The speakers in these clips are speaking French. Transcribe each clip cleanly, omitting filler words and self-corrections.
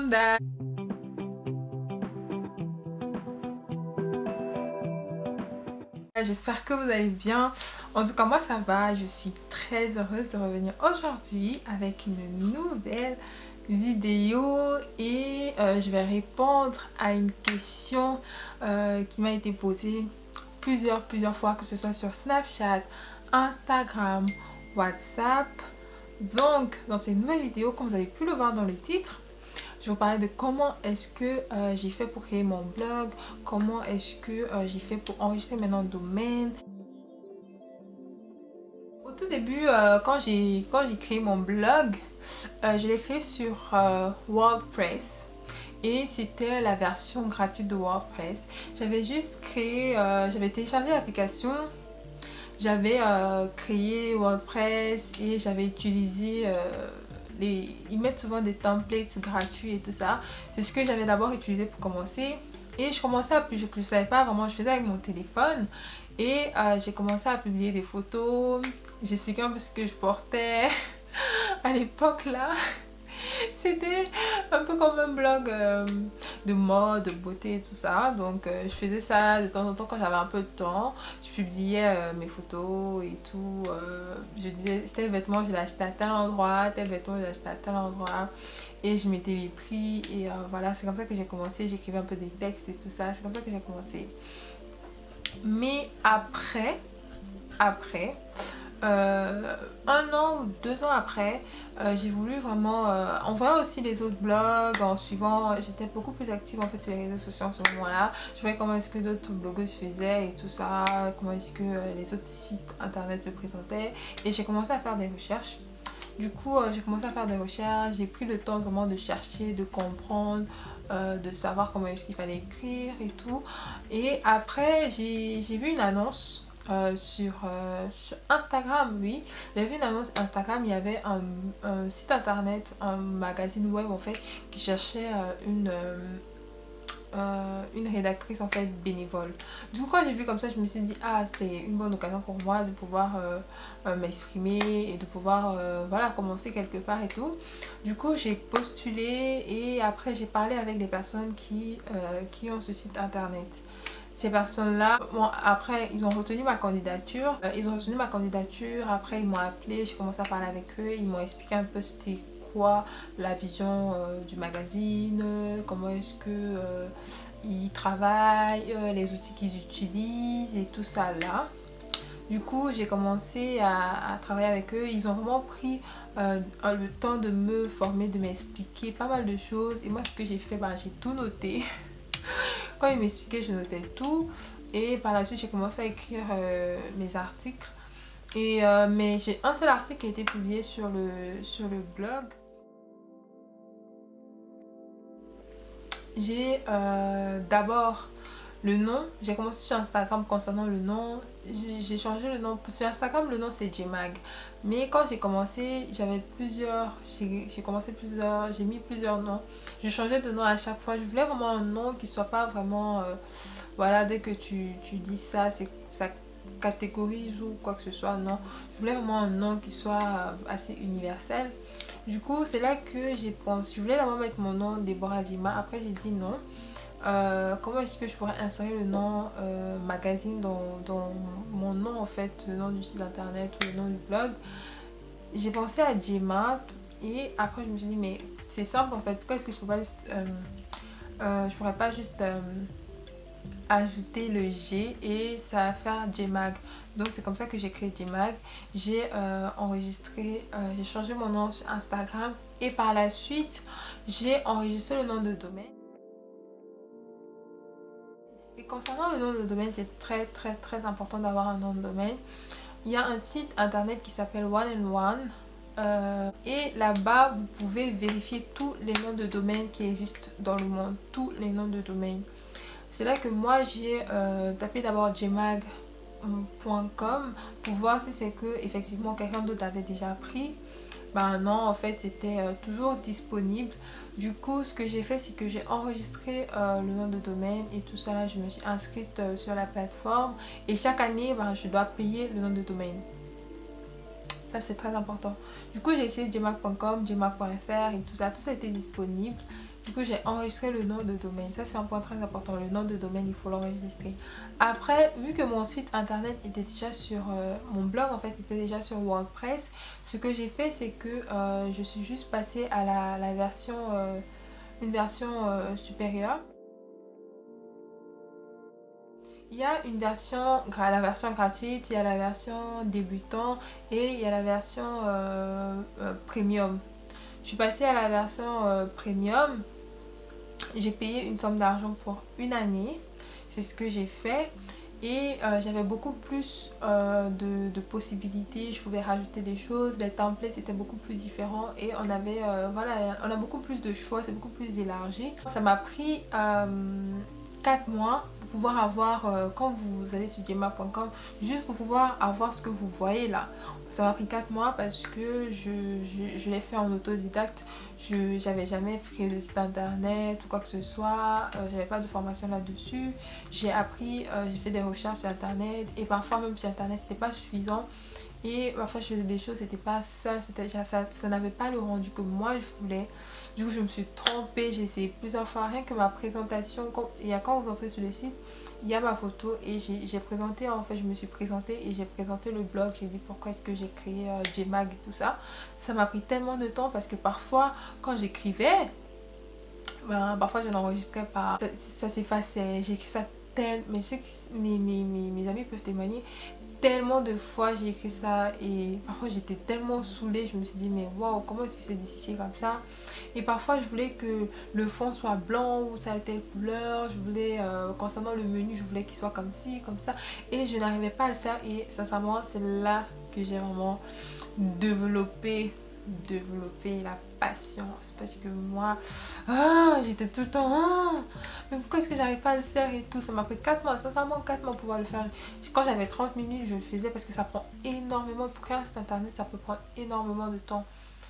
monde. J'espère que vous allez bien. En tout cas, moi ça va. Je suis très heureuse de revenir aujourd'hui avec une nouvelle vidéo et je vais répondre à une question qui m'a été posée plusieurs fois, que ce soit sur Snapchat, Instagram, WhatsApp. Donc, dans cette nouvelle vidéo, comme vous avez pu le voir dans le titre, je vais vous parler de comment est-ce que j'ai fait pour créer mon blog, comment est-ce que j'ai fait pour enregistrer mes noms de domaine. Au tout début, quand j'ai créé mon blog, je l'ai créé sur WordPress. Et c'était la version gratuite de WordPress. J'avais juste créé, j'avais téléchargé l'application, j'avais créé WordPress et j'avais utilisé ils mettent souvent des templates gratuits et tout ça. C'est ce que j'avais d'abord utilisé pour commencer. Et je commençais à je ne savais pas vraiment, je faisais avec mon téléphone. Et j'ai commencé à publier des photos. J'expliquais un peu ce que je portais à l'époque là. C'était un peu comme un blog de mode, de beauté et tout ça. Donc je faisais ça de temps en temps quand j'avais un peu de temps. Je publiais mes photos et tout. Je disais tel vêtement je l'ai acheté à tel endroit, tel vêtement je l'ai acheté à tel endroit. Et je mettais les prix et voilà, c'est comme ça que j'ai commencé. J'écrivais un peu des textes et tout ça. C'est comme ça que j'ai commencé. Mais après, un an ou 2 ans après, j'ai voulu vraiment, en voyant aussi les autres blogs, en suivant, j'étais beaucoup plus active en fait sur les réseaux sociaux en ce moment-là. Je voyais comment est-ce que d'autres blogueuses faisaient et tout ça, comment est-ce que les autres sites internet se présentaient. Et j'ai commencé à faire des recherches. Du coup, j'ai commencé à faire des recherches, j'ai pris le temps vraiment de chercher, de comprendre, de savoir comment est-ce qu'il fallait écrire et tout. Et après, j'ai vu une annonce sur Instagram, oui. J'ai vu une annonce Instagram, il y avait un site internet, un magazine web en fait, qui cherchait une rédactrice en fait bénévole. Du coup quand j'ai vu comme ça, je me suis dit ah c'est une bonne occasion pour moi de pouvoir m'exprimer et de pouvoir voilà commencer quelque part et tout. Du coup j'ai postulé et après j'ai parlé avec des personnes qui ont ce site internet. Ces personnes-là, bon, après, ils ont retenu ma candidature. Après, ils m'ont appelé, j'ai commencé à parler avec eux. Ils m'ont expliqué un peu c'était quoi la vision du magazine, comment est-ce que ils travaillent, les outils qu'ils utilisent et tout ça là. Du coup, j'ai commencé à travailler avec eux. Ils ont vraiment pris le temps de me former, de m'expliquer pas mal de choses. Et moi, ce que j'ai fait, bah, j'ai tout noté. Quand ils m'expliquaient, je notais tout. Et par la suite, j'ai commencé à écrire mes articles. Mais j'ai un seul article qui a été publié sur le blog. J'ai d'abord le nom. J'ai commencé sur Instagram concernant le nom. J'ai changé le nom. Sur Instagram, le nom c'est Jmag. Mais quand j'ai commencé, j'avais plusieurs. J'ai mis plusieurs noms. Je changeais de nom à chaque fois. Je voulais vraiment un nom qui soit pas vraiment. Voilà, dès que tu dis ça, ça catégorise ou quoi que ce soit. Non. Je voulais vraiment un nom qui soit assez universel. Du coup, c'est là que j'ai pensé. Je voulais d'abord mettre mon nom Deborah Dima. Après, j'ai dit non. Comment est-ce que je pourrais insérer le nom magazine dans mon nom en fait, le nom du site internet ou le nom du blog. J'ai pensé à Gemma et après je me suis dit mais c'est simple en fait, pourquoi est-ce que je pourrais pas juste ajouter le G et ça va faire Jmag. Donc c'est comme ça que j'ai créé Jmag. J'ai enregistré, j'ai changé mon nom sur Instagram et par la suite j'ai enregistré le nom de domaine. Et concernant le nom de domaine, c'est très important d'avoir un nom de domaine. Il y a un site internet qui s'appelle One and One. Et là-bas, vous pouvez vérifier tous les noms de domaine qui existent dans le monde. Tous les noms de domaine. C'est là que moi, j'ai tapé d'abord gmag.com pour voir si c'est que effectivement quelqu'un d'autre avait déjà pris. Ben non, en fait, c'était toujours disponible. Du coup, ce que j'ai fait, c'est que j'ai enregistré le nom de domaine et tout ça là. Je me suis inscrite sur la plateforme et chaque année, ben, je dois payer le nom de domaine. Ça, c'est très important. Du coup, j'ai essayé gmag.com, gmag.fr et tout ça. Tout ça était disponible. Du coup, j'ai enregistré le nom de domaine. Ça, c'est un point très important. Le nom de domaine, il faut l'enregistrer. Après, vu que mon site internet était déjà sur... mon blog, en fait, était déjà sur WordPress, ce que j'ai fait, c'est que je suis juste passée à la version... une version supérieure. Il y a une version, la version gratuite, il y a la version débutant et il y a la version premium. Je suis passée à la version premium. J'ai payé une somme d'argent pour une année. C'est ce que j'ai fait. Et j'avais beaucoup plus de possibilités. Je pouvais rajouter des choses. Les templates étaient beaucoup plus différents. Et on avait, voilà, on a beaucoup plus de choix. C'est beaucoup plus élargi. Ça m'a pris 4 mois pour pouvoir avoir, quand vous allez sur Gemma.com, juste pour pouvoir avoir ce que vous voyez là. Ça m'a pris 4 mois parce que je l'ai fait en autodidacte. Je n'avais jamais créé de site internet ou quoi que ce soit. J'avais pas de formation là-dessus. J'ai appris, j'ai fait des recherches sur internet et parfois même sur internet c'était pas suffisant. Et parfois je faisais des choses, c'était pas ça, ça n'avait pas le rendu que moi je voulais. Du coup je me suis trompée, j'ai essayé plusieurs fois, rien que ma présentation, quand vous entrez sur le site, il y a ma photo et j'ai présenté, en fait je me suis présentée et j'ai présenté le blog, j'ai dit pourquoi est-ce que j'ai créé Gmag et tout ça. Ça m'a pris tellement de temps parce que parfois quand j'écrivais, ben, parfois je n'enregistrais pas, ça s'effaçait, j'ai écrit ça tel, mais mes amis peuvent témoigner, tellement de fois j'ai écrit ça et parfois j'étais tellement saoulée, je me suis dit mais waouh, comment est-ce que c'est difficile comme ça. Et parfois je voulais que le fond soit blanc ou ça ait telle couleur, je voulais concernant le menu je voulais qu'il soit comme ci comme ça et je n'arrivais pas à le faire. Et sincèrement c'est là que j'ai vraiment développé la patience, parce que moi j'étais tout le temps mais pourquoi est-ce que j'arrive pas à le faire et tout. Ça m'a pris 4 mois, sincèrement 4 mois pour pouvoir le faire. Quand j'avais 30 minutes je le faisais parce que ça prend énormément pour créer un site internet, ça peut prendre énormément de temps,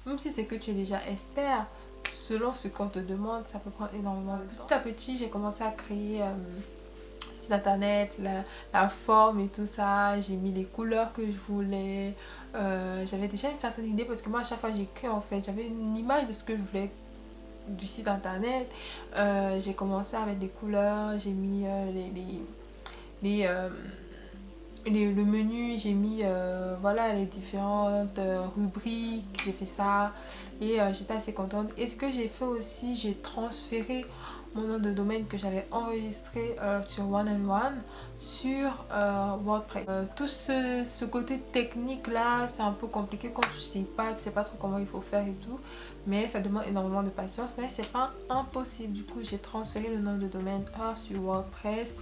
même si c'est que tu es déjà expert. Selon ce qu'on te demande, ça peut prendre énormément de temps. Petit à petit j'ai commencé à créer site internet, la forme et tout ça. J'ai mis les couleurs que je voulais. J'avais déjà une certaine idée parce que moi à chaque fois j'écris, en fait j'avais une image de ce que je voulais du site internet. J'ai commencé à mettre des couleurs, j'ai mis les, le menu, j'ai mis voilà les différentes rubriques, j'ai fait ça et j'étais assez contente. Et ce que j'ai fait aussi, j'ai transféré mon nom de domaine que j'avais enregistré sur One and One sur WordPress. Tout ce côté technique là, c'est un peu compliqué quand tu sais pas trop comment il faut faire et tout, mais ça demande énormément de patience, mais c'est pas impossible. Du coup j'ai transféré le nom de domaine sur WordPress.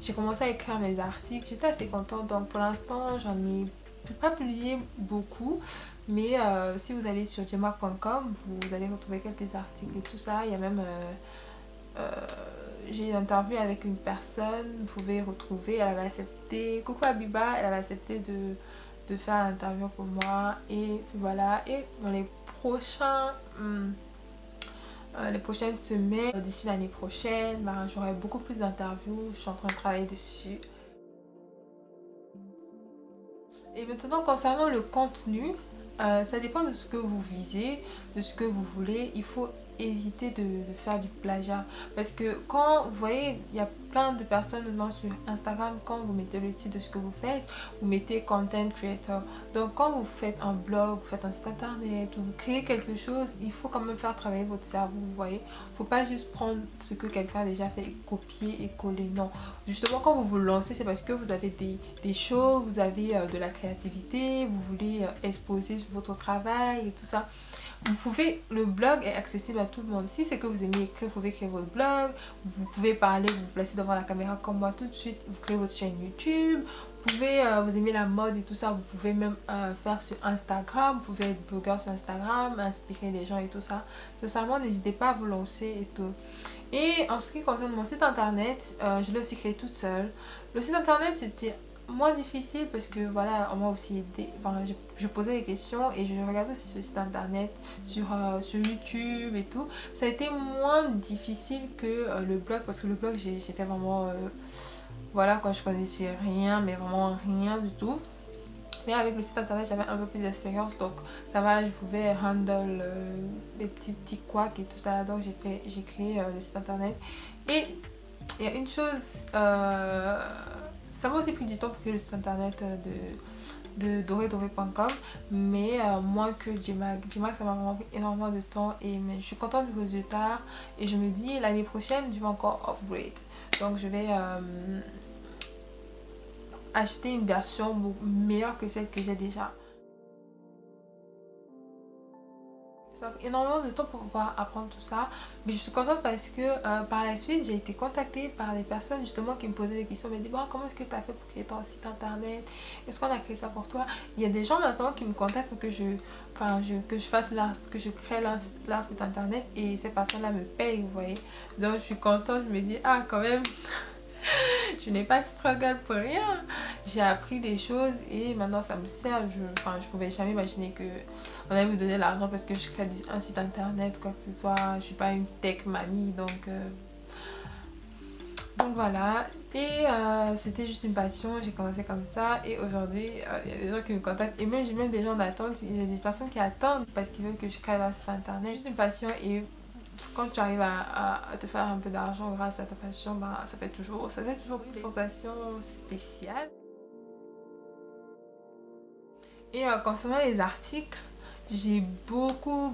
J'ai commencé à écrire mes articles, j'étais assez contente. Donc pour l'instant j'en ai pas publié beaucoup, mais si vous allez sur gmac.com vous allez retrouver quelques articles et tout ça. Il y a même j'ai une interview avec une personne, vous pouvez retrouver, elle avait accepté, coucou Abiba, elle avait accepté de faire l'interview pour moi. Et voilà, et dans les prochains les prochaines semaines, d'ici l'année prochaine, ben, j'aurai beaucoup plus d'interviews, je suis en train de travailler dessus. Et maintenant concernant le contenu, ça dépend de ce que vous visez, de ce que vous voulez. Il faut éviter de faire du plagiat, parce que quand vous voyez, il y a plein de personnes maintenant sur Instagram, quand vous mettez le titre de ce que vous faites, vous mettez content creator. Donc quand vous faites un blog, vous faites un site internet, vous créez quelque chose, il faut quand même faire travailler votre cerveau, vous voyez. Faut pas juste prendre ce que quelqu'un a déjà fait, copier et coller, non. Justement quand vous vous lancez, c'est parce que vous avez des choses, vous avez de la créativité, vous voulez exposer votre travail et tout ça. Vous pouvez, le blog est accessible à tout le monde. Si c'est que vous aimez écrire, vous pouvez créer votre blog. Vous pouvez parler, vous vous placez devant la caméra comme moi tout de suite. Vous créez votre chaîne YouTube. Vous pouvez, vous aimez la mode et tout ça, vous pouvez même faire sur Instagram. Vous pouvez être blogueur sur Instagram, inspirer les gens et tout ça. Sincèrement, n'hésitez pas à vous lancer et tout. Et en ce qui concerne mon site internet, je l'ai aussi créé toute seule. Le site internet, c'était moins difficile parce que voilà, on m'a aussi aidé. Enfin, je posais des questions et je regardais aussi ce site internet sur YouTube et tout. Ça a été moins difficile que le blog, parce que le blog j'étais vraiment voilà, quand je connaissais rien, mais vraiment rien du tout. Mais avec le site internet, j'avais un peu plus d'expérience, donc ça va, je pouvais handle les petits couacs et tout ça. Donc j'ai créé le site internet. Et il y a une chose, ça m'a aussi pris du temps pour créer le site internet de doredore.com, mais moins que Gmag. Gmag, ça m'a vraiment pris énormément de temps, mais je suis contente du résultat et je me dis l'année prochaine, je vais encore upgrade. Donc je vais acheter une version meilleure que celle que j'ai déjà. Ça fait énormément de temps pour pouvoir apprendre tout ça, mais je suis contente parce que par la suite j'ai été contactée par des personnes justement qui me posaient des questions, me disaient bon, comment est-ce que tu as fait pour créer ton site internet, est-ce qu'on a créé ça pour toi. Il y a des gens maintenant qui me contactent pour que que je crée leur site internet, et ces personnes là me payent, vous voyez. Donc je suis contente, je me dis ah, quand même je n'ai pas struggle pour rien. J'ai appris des choses et maintenant ça me sert. Je pouvais jamais imaginer que on allait me donner l'argent parce que je crée un site internet, quoi que ce soit. Je suis pas une tech mamie, donc voilà. Et c'était juste une passion, j'ai commencé comme ça, et aujourd'hui il y a des gens qui me contactent, et même j'ai même des gens d'attente, il y a des personnes qui attendent parce qu'ils veulent que je crée leur site internet. Juste une passion, et quand tu arrives à te faire un peu d'argent grâce à ta passion, bah, ça fait toujours une sensation spéciale. Et concernant les articles, j'ai beaucoup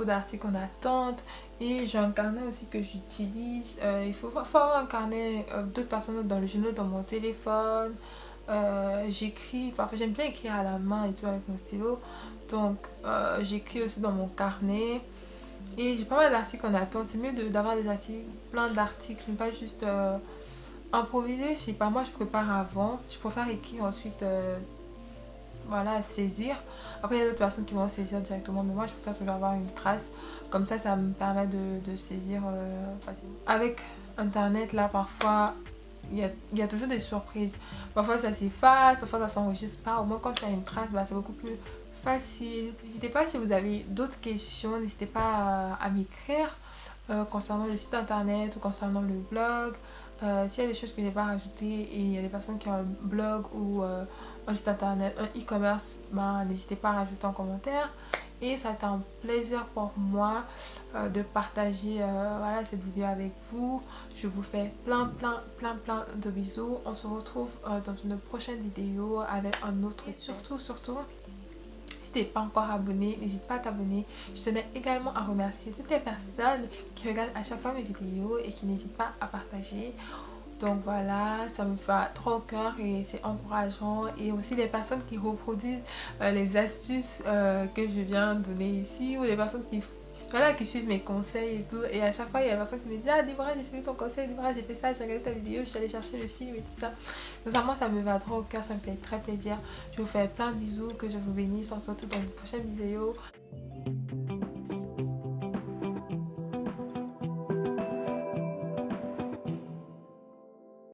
d'articles en attente, et j'ai un carnet aussi que j'utilise. Il faut avoir un carnet d'autres personnes dans le journal, dans mon téléphone. J'écris, parfois j'aime bien écrire à la main et tout avec mon stylo, donc j'écris aussi dans mon carnet. Et j'ai pas mal d'articles en attente. C'est mieux d'avoir des articles, plein d'articles, pas juste improviser. Je sais pas, moi je prépare avant. Je préfère écrire ensuite, voilà, saisir. Après il y a d'autres personnes qui vont saisir directement, mais moi je préfère toujours avoir une trace. Comme ça me permet de saisir facilement. Avec internet là, parfois il y a toujours des surprises. Parfois ça s'efface, parfois ça s'enregistre pas. Au moins quand tu as une trace, bah, c'est beaucoup plus facile. N'hésitez pas, si vous avez d'autres questions, n'hésitez pas à m'écrire concernant le site internet ou concernant le blog. S'il y a des choses que je n'ai pas rajoutées, et il y a des personnes qui ont un blog ou un site internet, un e-commerce, ben, n'hésitez pas à rajouter en commentaire. Et ça a été un plaisir pour moi de partager voilà, cette vidéo avec vous. Je vous fais plein de bisous. On se retrouve dans une prochaine vidéo avec un autre. Et surtout, si tu n'es pas encore abonné, n'hésite pas à t'abonner. Je tenais également à remercier toutes les personnes qui regardent à chaque fois mes vidéos et qui n'hésitent pas à partager. Donc voilà, ça me fait trop au cœur et c'est encourageant. Et aussi les personnes qui reproduisent les astuces que je viens de donner ici, ou les personnes qui suivent mes conseils et tout. Et à chaque fois, il y a une personne qui me dit ah, Débora, j'ai suivi ton conseil, Débora, j'ai fait ça, j'ai regardé ta vidéo, je suis allée chercher le film et tout ça. Sincèrement, ça me va trop au cœur, ça me fait très plaisir. Je vous fais plein de bisous, que je vous bénisse. On se retrouve dans une prochaine vidéo.